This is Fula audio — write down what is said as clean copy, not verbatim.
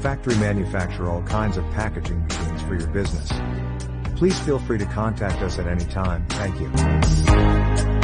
factory manufacture all kinds of packaging machines for your business. Please feel free to contact us at any time. Thank you.